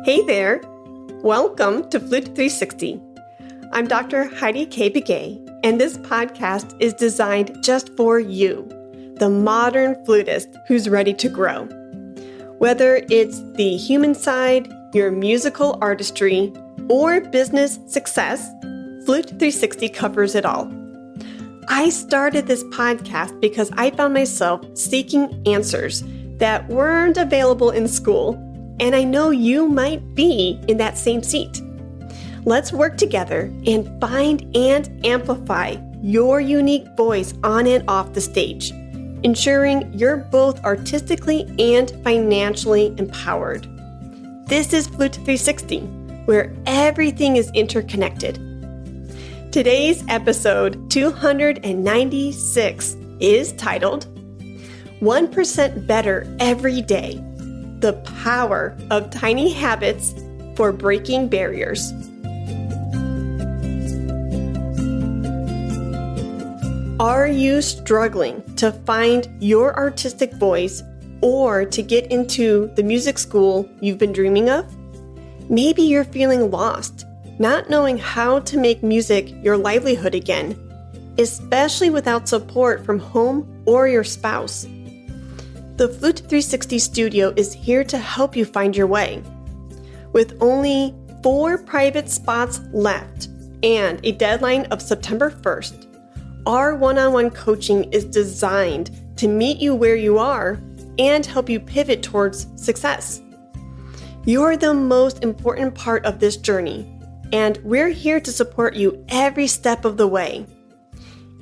Hey there! Welcome to Flute 360. I'm Dr. Heidi Kay Begay, and this podcast is designed just for you, the modern flutist who's ready to grow. Whether it's the human side, your musical artistry, or business success, Flute 360 covers it all. I started this podcast because I found myself seeking answers that weren't available in school, and I know you might be in that same seat. Let's work together and find and amplify your unique voice on and off the stage, ensuring you're both artistically and financially empowered. This is Flute 360, where everything is interconnected. Today's episode 296 is titled 1% Better Every Day, the Power of Tiny Habits for Breaking Barriers. Are you struggling to find your artistic voice or to get into the music school you've been dreaming of? Maybe you're feeling lost, not knowing how to make music your livelihood again, especially without support from home or your spouse. The Flute 360 studio is here to help you find your way. With only 4 private spots left and a deadline of September 1st, our one-on-one coaching is designed to meet you where you are and help you pivot towards success. You're the most important part of this journey, and we're here to support you every step of the way.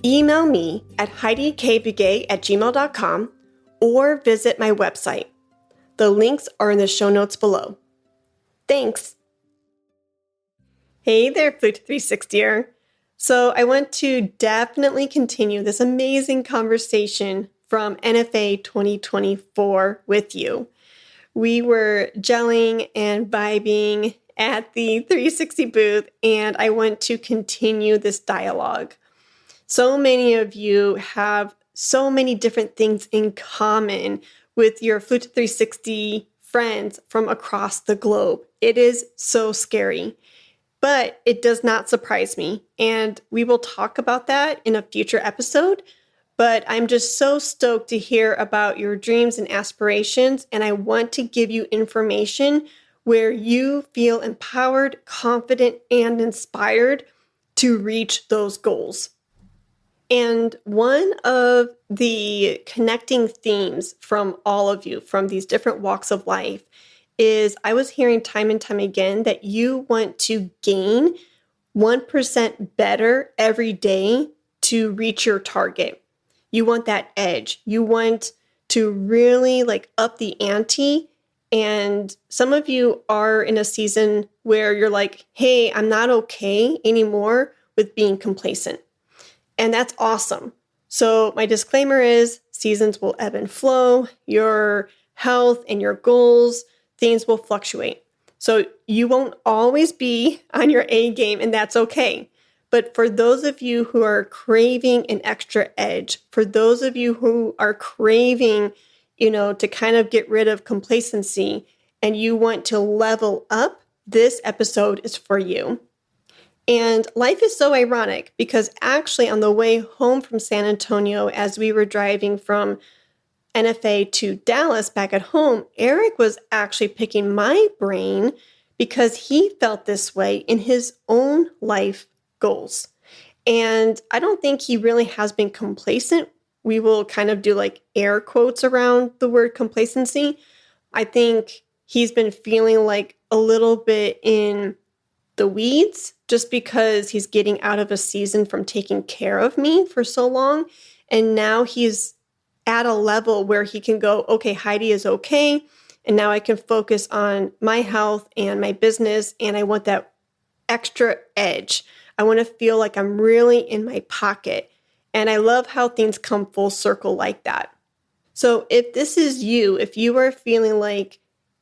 Email me at heidikaybegay@gmail.com or visit my website. The links are in the show notes below. Thanks. Hey there, Flute 360er. So I want to definitely continue this amazing conversation from NFA 2024 with you. We were gelling and vibing at the 360 booth, and I want to continue this dialogue. So many of you have so many different things in common with your Flute 360 friends from across the globe. It is so scary, but it does not surprise me. And we will talk about that in a future episode. But I'm just so stoked to hear about your dreams and aspirations. And I want to give you information where you feel empowered, confident, and inspired to reach those goals. And one of the connecting themes from all of you, from these different walks of life, is I was hearing time and time again that you want to gain 1% better every day to reach your target. You want that edge. You want to really up the ante. And some of you are in a season where you're like, hey, I'm not okay anymore with being complacent. And that's awesome. So my disclaimer is seasons will ebb and flow. Your health and your goals, things will fluctuate. So you won't always be on your A game, and that's okay. But for those of you who are craving an extra edge, for those of you who are craving, to kind of get rid of complacency and you want to level up, this episode is for you. And life is so ironic because actually on the way home from San Antonio, as we were driving from NFA to Dallas back at home, Eric was actually picking my brain because he felt this way in his own life goals. And I don't think he really has been complacent. We will kind of do air quotes around the word complacency. I think he's been feeling like a little bit in the weeds just because he's getting out of a season from taking care of me for so long. And now he's at a level where he can go, okay, Heidi is okay. And now I can focus on my health and my business. And I want that extra edge. I want to feel like I'm really in my pocket. And I love how things come full circle like that. So if this is you, if you are feeling like,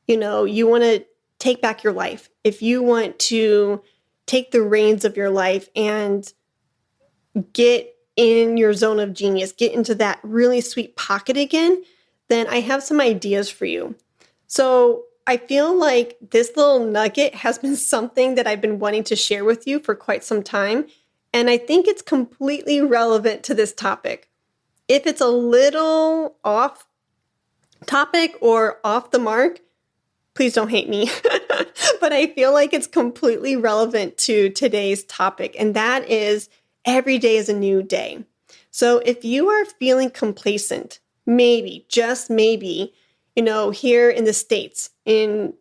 you want to take back your life, if you want to take the reins of your life and get in your zone of genius, get into that really sweet pocket again, then I have some ideas for you. So I feel like this little nugget has been something that I've been wanting to share with you for quite some time. And I think it's completely relevant to this topic. If it's a little off topic or off the mark, please don't hate me. But I feel like it's completely relevant to today's topic. And that is every day is a new day. So if you are feeling complacent, maybe, just maybe, here in the States, in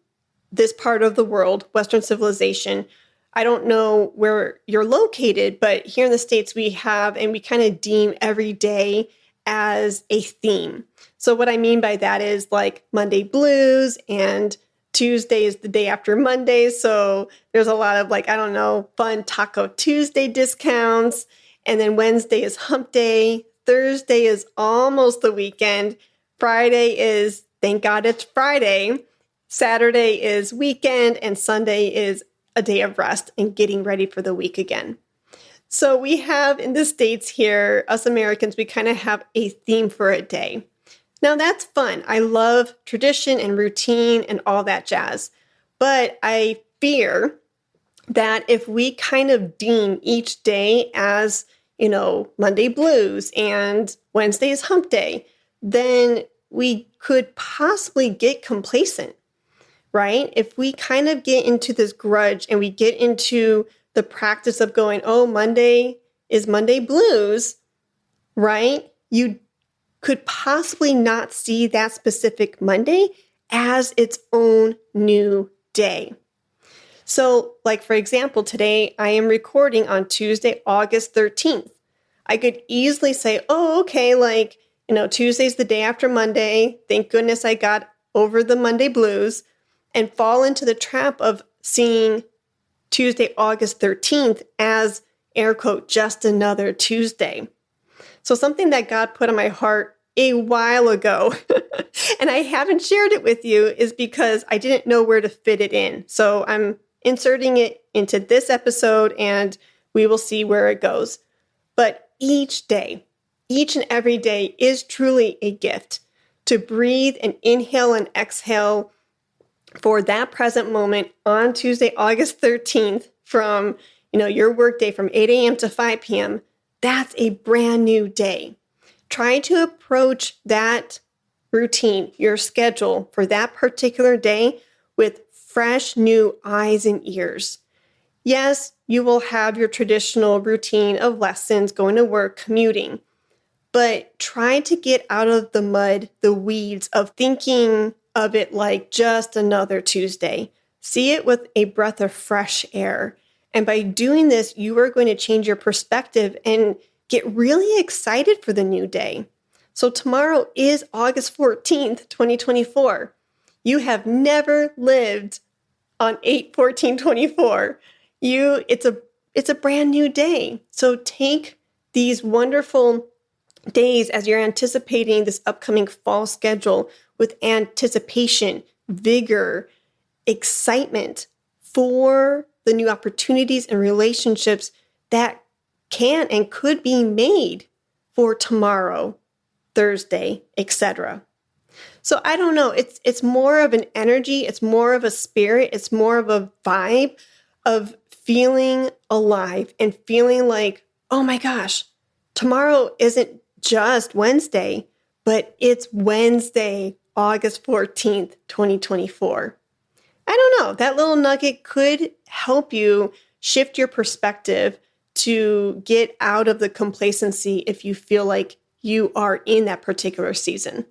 this part of the world, Western civilization, I don't know where you're located, but here in the States, we have, and we kind of deem every day as a theme. So what I mean by that is like Monday blues, and Tuesday is the day after Monday. So there's a lot of fun Taco Tuesday discounts. And then Wednesday is hump day. Thursday is almost the weekend. Friday is, thank God it's Friday. Saturday is weekend, and Sunday is a day of rest and getting ready for the week again. So we have in the States here, us Americans, we kind of have a theme for a day. Now that's fun. I love tradition and routine and all that jazz. But I fear that if we kind of deem each day as, Monday blues and Wednesday is hump day, then we could possibly get complacent, right? If we kind of get into this grudge and we get into the practice of going, oh, Monday is Monday blues, right? You could possibly not see that specific Monday as its own new day. So, for example, today I am recording on Tuesday, August 13th. I could easily say, oh, okay, Tuesday's the day after Monday. Thank goodness I got over the Monday blues, and fall into the trap of seeing Tuesday, August 13th as, air quote, just another Tuesday. So something that God put on my heart a while ago, and I haven't shared it with you, is because I didn't know where to fit it in. So I'm inserting it into this episode, and we will see where it goes. But each day, each and every day is truly a gift to breathe and inhale and exhale for that present moment on Tuesday, August 13th from, your workday from 8 a.m. to 5 p.m. That's a brand new day. Try to approach that routine, your schedule for that particular day with fresh new eyes and ears. Yes, you will have your traditional routine of lessons, going to work, commuting, but try to get out of the mud, the weeds of thinking of it like just another Tuesday. See it with a breath of fresh air. And by doing this, you are going to change your perspective and get really excited for the new day. So tomorrow is August 14th, 2024. You have never lived on 8/14/24. It's a brand new day. So take these wonderful days as you're anticipating this upcoming fall schedule with anticipation, vigor, excitement for the new opportunities and relationships that can and could be made for tomorrow, Thursday, etc. So I don't know, it's more of an energy, it's more of a spirit, it's more of a vibe of feeling alive and feeling like, oh my gosh, tomorrow isn't just Wednesday, but it's Wednesday, August 14th, 2024. I don't know, that little nugget could help you shift your perspective to get out of the complacency if you feel like you are in that particular season.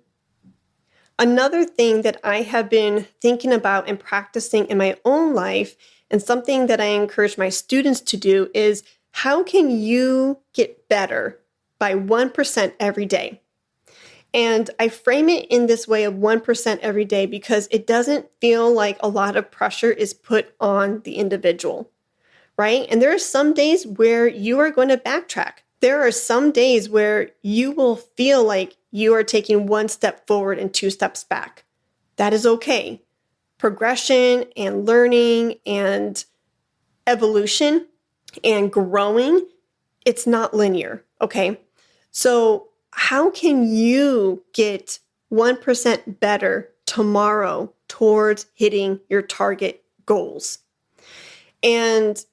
Another thing that I have been thinking about and practicing in my own life, and something that I encourage my students to do, is how can you get better by 1% every day? And I frame it in this way of 1% every day because it doesn't feel like a lot of pressure is put on the individual, right? And there are some days where you are going to backtrack. There are some days where you will feel like you are taking one step forward and two steps back. That is okay. Progression and learning and evolution and growing, it's not linear, okay? So how can you get 1% better tomorrow, towards hitting your target goals. And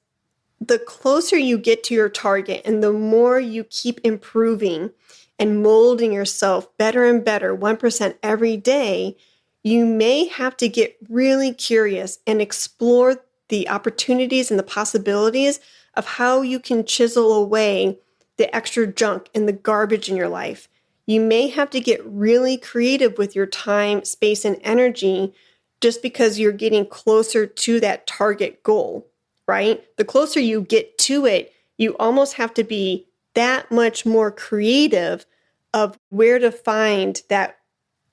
the closer you get to your target and the more you keep improving and molding yourself better and better, 1% every day, you may have to get really curious and explore the opportunities and the possibilities of how you can chisel away the extra junk and the garbage in your life. You may have to get really creative with your time, space, and energy just because you're getting closer to that target goal, right? The closer you get to it, you almost have to be that much more creative of where to find that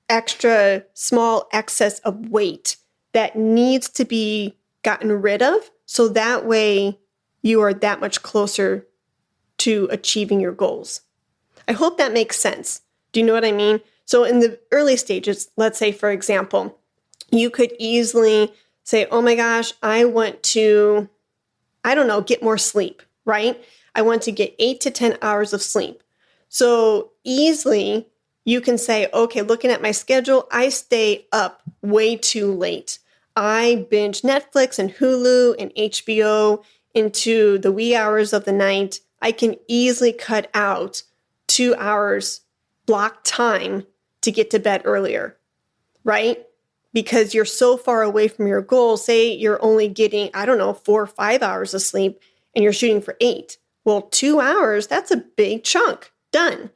extra small excess of weight that needs to be gotten rid of. So that way you are that much closer to achieving your goals. I hope that makes sense. Do you know what I mean? So in the early stages, let's say, for example, you could easily say, oh my gosh, I want to, get more sleep, right? I want to get 8 to 10 hours of sleep. So easily you can say, okay, looking at my schedule, I stay up way too late. I binge Netflix and Hulu and HBO into the wee hours of the night. I can easily cut out 2 hours block time to get to bed earlier, right? Because you're so far away from your goal. Say you're only getting, 4 or 5 hours of sleep and you're shooting for 8. Well, 2 hours, that's a big chunk. Done.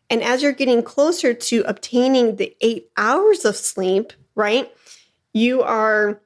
And as you're getting closer to obtaining the 8 hours of sleep, right, you are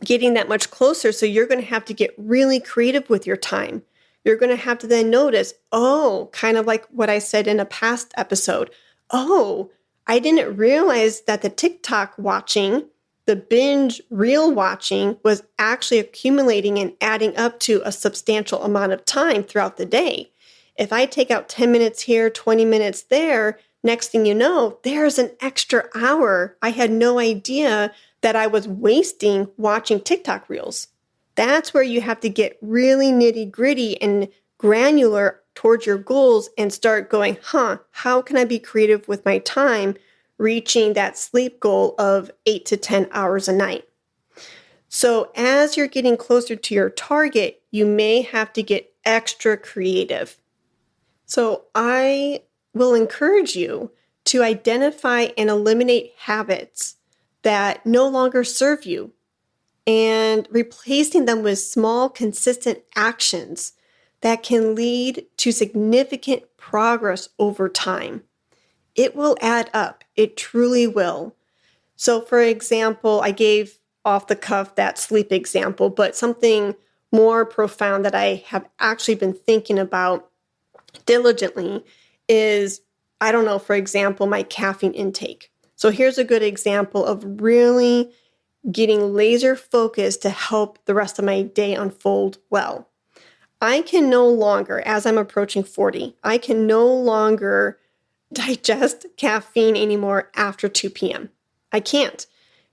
getting that much closer. So you're going to have to get really creative with your time. You're going to have to then notice, kind of like what I said in a past episode. I didn't realize that the TikTok watching, the binge reel watching was actually accumulating and adding up to a substantial amount of time throughout the day. If I take out 10 minutes here, 20 minutes there, next thing you know, there's an extra hour. I had no idea that I was wasting watching TikTok reels. That's where you have to get really nitty gritty and granular towards your goals and start going, how can I be creative with my time, reaching that sleep goal of 8 to 10 hours a night? So as you're getting closer to your target, you may have to get extra creative. So I will encourage you to identify and eliminate habits that no longer serve you and replacing them with small, consistent actions that can lead to significant progress over time. It will add up. It truly will. So, for example, I gave off the cuff that sleep example, but something more profound that I have actually been thinking about diligently is, for example, my caffeine intake. So here's a good example of really getting laser focused to help the rest of my day unfold well. I can no longer, as I'm approaching 40, I can no longer digest caffeine anymore after 2 p.m. I can't,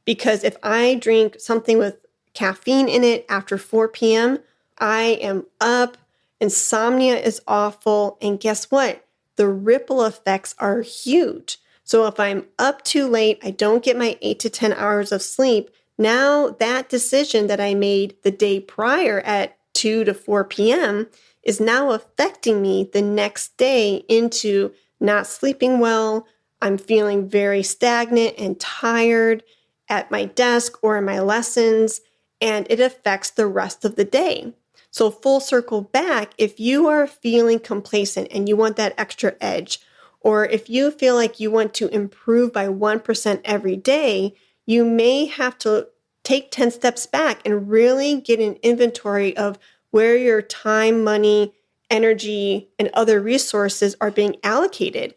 because if I drink something with caffeine in it after 4 p.m., I am up, insomnia is awful, and guess what? The ripple effects are huge. So if I'm up too late, I don't get my 8 to 10 hours of sleep, now that decision that I made the day prior at 2 to 4 p.m. is now affecting me the next day into not sleeping well. I'm feeling very stagnant and tired at my desk or in my lessons, and it affects the rest of the day. So full circle back, if you are feeling complacent and you want that extra edge, or if you feel like you want to improve by 1% every day, you may have to take 10 steps back and really get an inventory of where your time, money, energy, and other resources are being allocated,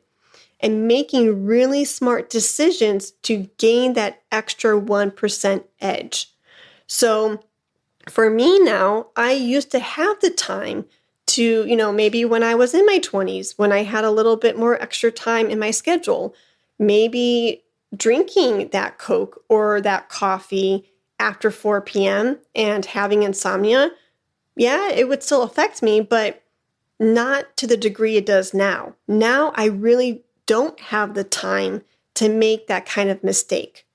and making really smart decisions to gain that extra 1% edge. So for me now, I used to have the time to, maybe when I was in my 20s, when I had a little bit more extra time in my schedule, maybe drinking that Coke or that coffee after 4 p.m. and having insomnia. Yeah, it would still affect me, but not to the degree it does now. Now I really don't have the time to make that kind of mistake.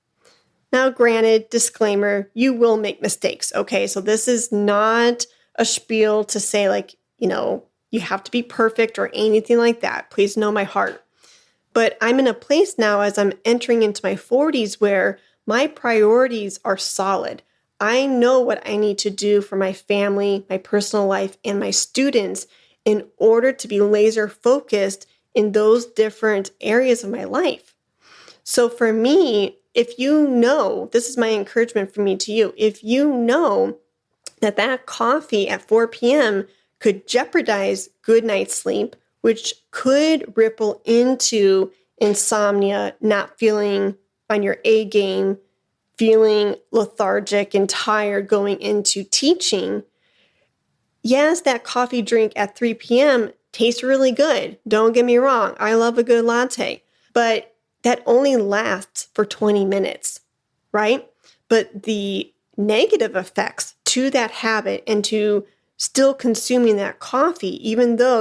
Now, granted, disclaimer, you will make mistakes, okay? So this is not a spiel to say like, you have to be perfect or anything like that. Please know my heart. But I'm in a place now as I'm entering into my 40s where my priorities are solid. I know what I need to do for my family, my personal life, and my students in order to be laser focused in those different areas of my life. So for me, if you know, this is my encouragement for me to you, if you know that coffee at 4 p.m. could jeopardize good night's sleep, which could ripple into insomnia, not feeling on your A game, feeling lethargic and tired going into teaching. Yes, that coffee drink at 3 p.m. tastes really good. Don't get me wrong. I love a good latte, but that only lasts for 20 minutes, right? But the negative effects to that habit and to still consuming that coffee, even though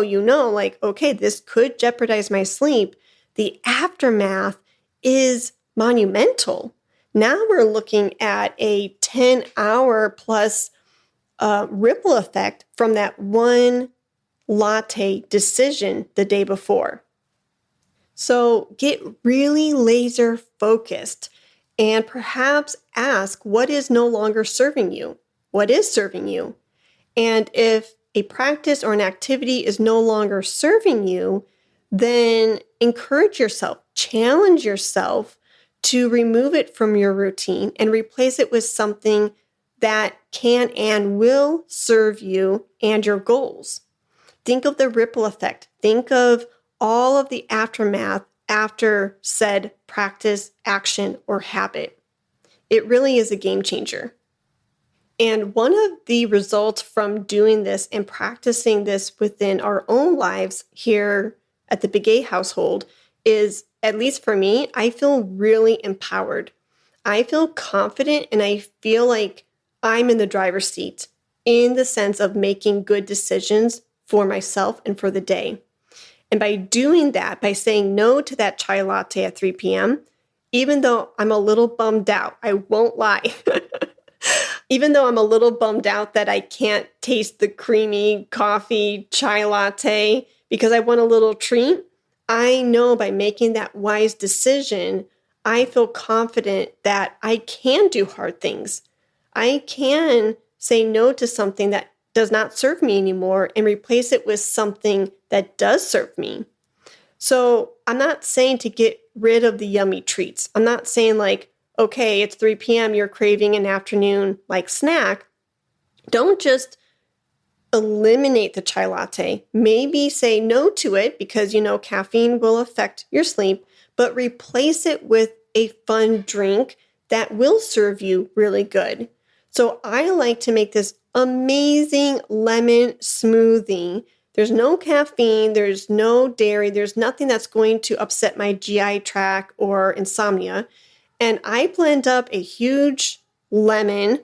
okay, this could jeopardize my sleep, the aftermath is monumental. Now we're looking at a 10-hour plus ripple effect from that one latte decision the day before. So get really laser focused and perhaps ask what is no longer serving you? What is serving you? And if a practice or an activity is no longer serving you, then encourage yourself, challenge yourself to remove it from your routine and replace it with something that can and will serve you and your goals. Think of the ripple effect. Think of all of the aftermath after said practice, action, or habit. It really is a game changer. And one of the results from doing this and practicing this within our own lives here at the Begay household is, at least for me, I feel really empowered. I feel confident and I feel like I'm in the driver's seat in the sense of making good decisions for myself and for the day. And by doing that, by saying no to that chai latte at 3 p.m., even though I'm a little bummed out, I won't lie. Even though I'm a little bummed out that I can't taste the creamy coffee chai latte because I want a little treat, I know by making that wise decision, I feel confident that I can do hard things. I can say no to something that does not serve me anymore and replace it with something that does serve me. So I'm not saying to get rid of the yummy treats. I'm not saying like, okay, it's 3 p.m., you're craving an afternoon like snack. Don't just eliminate the chai latte. Maybe say no to it because caffeine will affect your sleep, but replace it with a fun drink that will serve you really good. So I like to make this amazing lemon smoothie. There's no caffeine, there's no dairy, there's nothing that's going to upset my GI tract or insomnia. And I blend up a huge lemon,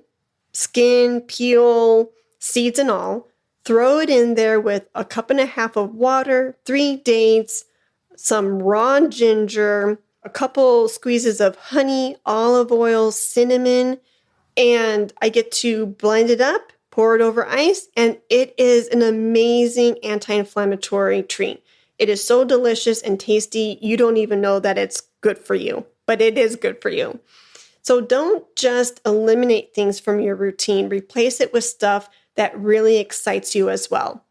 skin, peel, seeds and all, throw it in there with a cup and a half of water, 3 dates, some raw ginger, a couple squeezes of honey, olive oil, cinnamon, and I get to blend it up, pour it over ice, and it is an amazing anti-inflammatory treat. It is so delicious and tasty, you don't even know that it's good for you, but it is good for you. So don't just eliminate things from your routine, replace it with stuff that really excites you as well.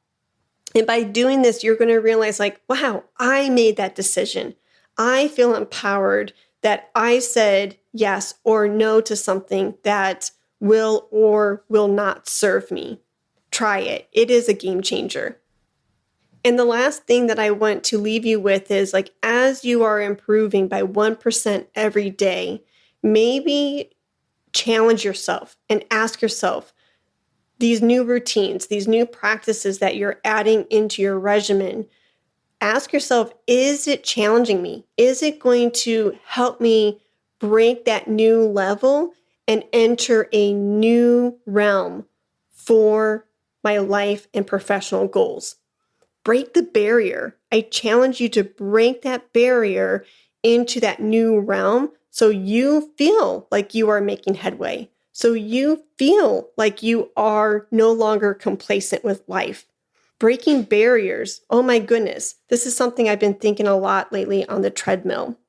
And by doing this, you're going to realize like, wow, I made that decision. I feel empowered that I said yes or no to something that will or will not serve me. Try it. It is a game changer. And the last thing that I want to leave you with is like, as you are improving by 1% every day, maybe challenge yourself and ask yourself, these new routines, these new practices that you're adding into your regimen, ask yourself, is it challenging me? Is it going to help me break that new level and enter a new realm for my life and professional goals? Break the barrier. I challenge you to break that barrier into that new realm so you feel like you are making headway. So you feel like you are no longer complacent with life. Breaking barriers. Oh my goodness. This is something I've been thinking a lot lately on the treadmill.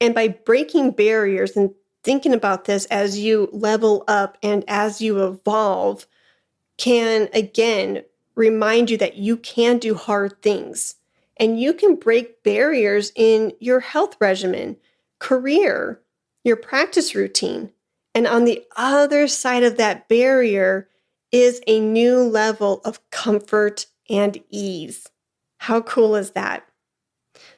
And by breaking barriers and thinking about this as you level up and as you evolve, can again remind you that you can do hard things and you can break barriers in your health regimen, career, your practice routine. And on the other side of that barrier is a new level of comfort and ease. How cool is that?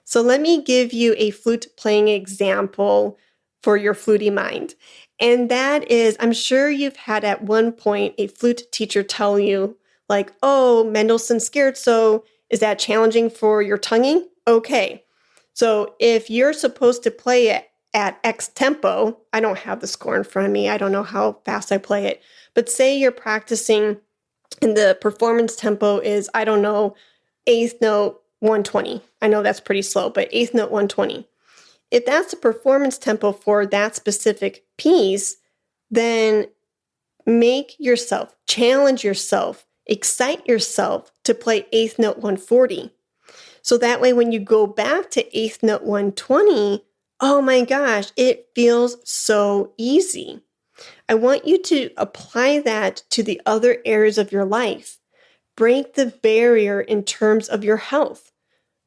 So let me give you a flute playing example for your fluty mind. And that is, I'm sure you've had at one point a flute teacher tell you, like, oh, Mendelssohn's Scherzo, is that challenging for your tonguing? Okay. So if you're supposed to play it at X tempo, I don't have the score in front of me. I don't know how fast I play it. But say you're practicing and the performance tempo is, I don't know, eighth note 120. I know that's pretty slow, but eighth note 120. If that's the performance tempo for that specific piece, then make yourself, challenge yourself, excite yourself to play eighth note 140. So that way, when you go back to eighth note 120, oh my gosh, it feels so easy. I want you to apply that to the other areas of your life. Break the barrier in terms of your health,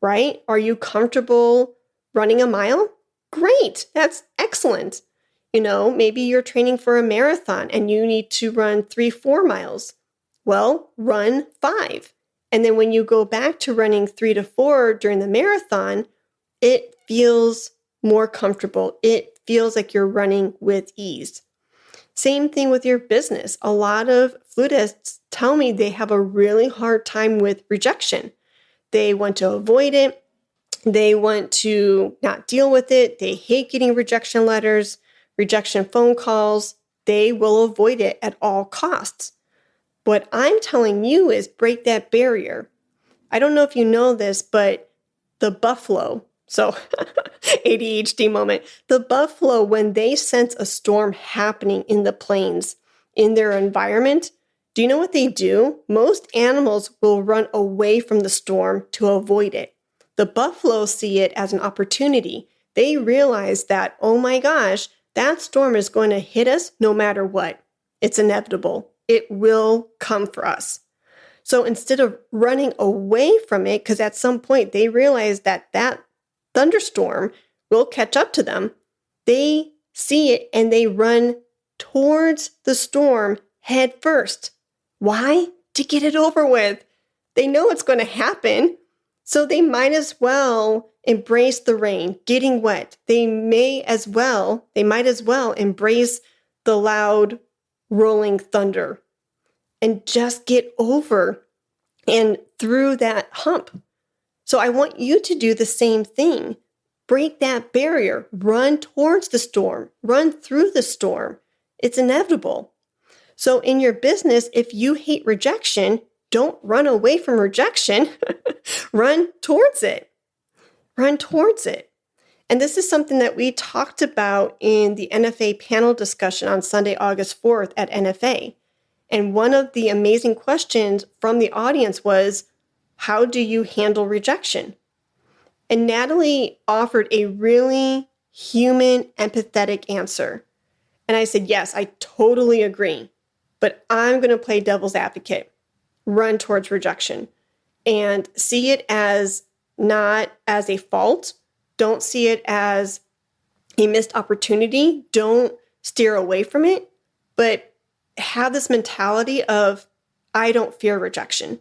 right? Are you comfortable running a mile? Great, that's excellent. Maybe you're training for a marathon and you need to run 3-4 miles. Well, run 5. And then when you go back to running 3 to 4 during the marathon, it feels more comfortable. It feels like you're running with ease. Same thing with your business. A lot of flutists tell me they have a really hard time with rejection. They want to avoid it. They want to not deal with it. They hate getting rejection letters, rejection phone calls. They will avoid it at all costs. What I'm telling you is break that barrier. I don't know if you know this, but the buffalo, so ADHD moment, the buffalo, when they sense a storm happening in the plains, in their environment, do you know what they do? Most animals will run away from the storm to avoid it. The buffalo see it as an opportunity. They realize that, oh my gosh, that storm is going to hit us no matter what. It's inevitable. It will come for us. So instead of running away from it, because at some point they realize that that thunderstorm will catch up to them, they see it and they run towards the storm head first. Why? To get it over with. They know it's going to happen, so they might as well embrace the rain, getting wet. They might as well embrace the loud rolling thunder and just get over and through that hump. So I want you to do the same thing. Break that barrier, run towards the storm, run through the storm. It's inevitable. So in your business, if you hate rejection, don't run away from rejection. Run towards it. Run towards it. And this is something that we talked about in the NFA panel discussion on Sunday, August 4th at NFA. And one of the amazing questions from the audience was, how do you handle rejection? And Natalie offered a really human, empathetic answer. And I said, yes, I totally agree. But I'm going to play devil's advocate. Run towards rejection and see it as not as a fault. Don't see it as a missed opportunity. Don't steer away from it, but have this mentality of, I don't fear rejection.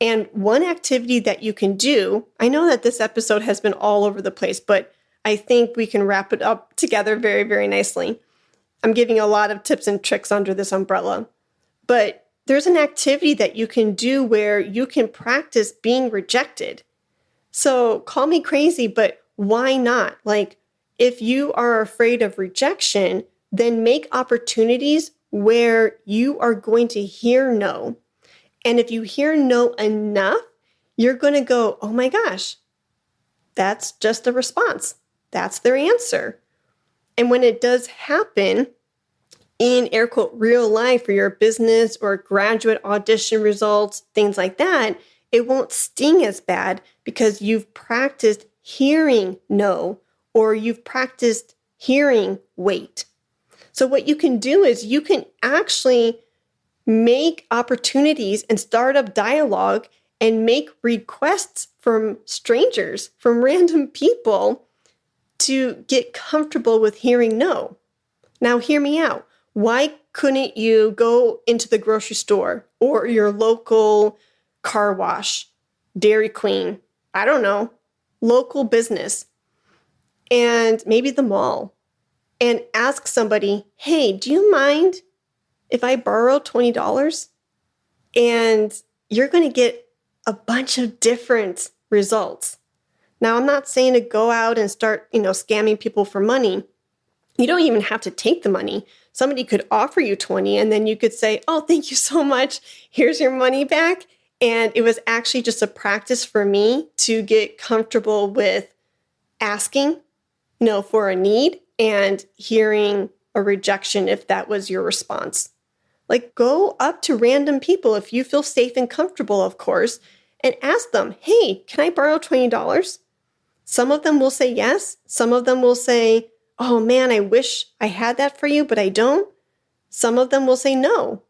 And one activity that you can do, I know that this episode has been all over the place, but I think we can wrap it up together very, very nicely. I'm giving a lot of tips and tricks under this umbrella, but there's an activity that you can do where you can practice being rejected. So call me crazy, but why not? Like, if you are afraid of rejection, then make opportunities where you are going to hear no. And if you hear no enough, you're going to go, oh my gosh, that's just a response. That's their answer. And when it does happen in air quote real life for your business or graduate audition results, things like that, it won't sting as bad because you've practiced hearing no, or you've practiced hearing wait. So what you can do is you can actually make opportunities and start up dialogue and make requests from strangers, from random people to get comfortable with hearing no. Now, hear me out. Why couldn't you go into the grocery store or your local car wash, Dairy Queen, I don't know, local business, and maybe the mall, and ask somebody, hey, do you mind if I borrow $20? And you're going to get a bunch of different results. Now, I'm not saying to go out and start, scamming people for money. You don't even have to take the money. Somebody could offer you 20 and then you could say, oh, thank you so much. Here's your money back. And it was actually just a practice for me to get comfortable with asking, for a need and hearing a rejection if that was your response. Like, go up to random people if you feel safe and comfortable, of course, and ask them, hey, can I borrow $20? Some of them will say yes. Some of them will say, oh man, I wish I had that for you, but I don't. Some of them will say no.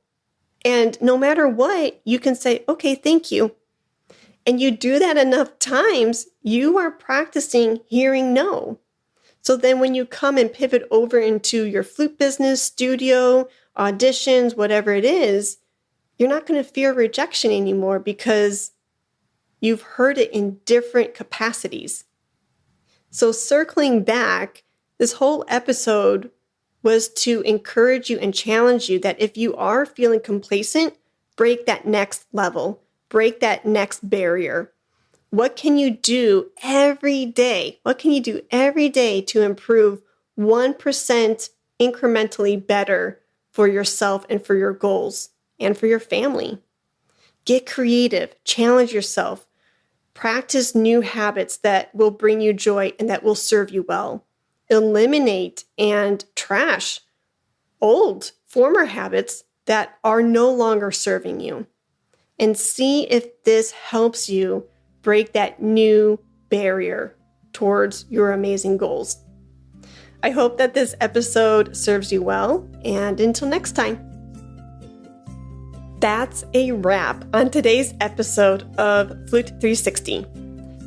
And no matter what, you can say, okay, thank you. And you do that enough times, you are practicing hearing no. So then when you come and pivot over into your flute business, studio, auditions, whatever it is, you're not going to fear rejection anymore because you've heard it in different capacities. So circling back, this whole episode was to encourage you and challenge you that if you are feeling complacent, break that next level, break that next barrier. What can you do every day? What can you do every day to improve 1% incrementally better for yourself and for your goals and for your family? Get creative, challenge yourself, practice new habits that will bring you joy and that will serve you well. Eliminate and trash old, former habits that are no longer serving you. And see if this helps you break that new barrier towards your amazing goals. I hope that this episode serves you well, and until next time. That's a wrap on today's episode of Flute 360.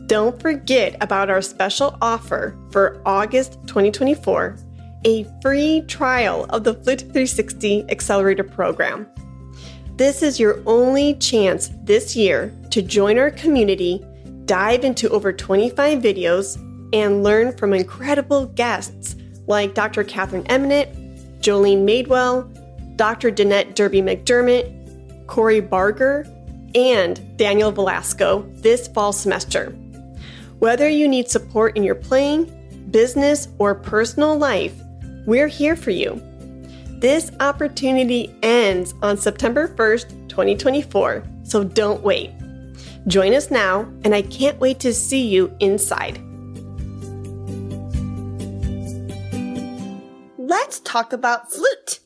Don't forget about our special offer for August 2024, a free trial of the Flute 360 Accelerator Program. This is your only chance this year to join our community, dive into over 25 videos, and learn from incredible guests like Dr. Catherine Eminent, Jolene Madewell, Dr. Danette Derby-McDermott, Corey Barger, and Daniel Velasco this fall semester. Whether you need support in your playing, business, or personal life, we're here for you. This opportunity ends on September 1st, 2024, so don't wait. Join us now, and I can't wait to see you inside. Let's talk about flute.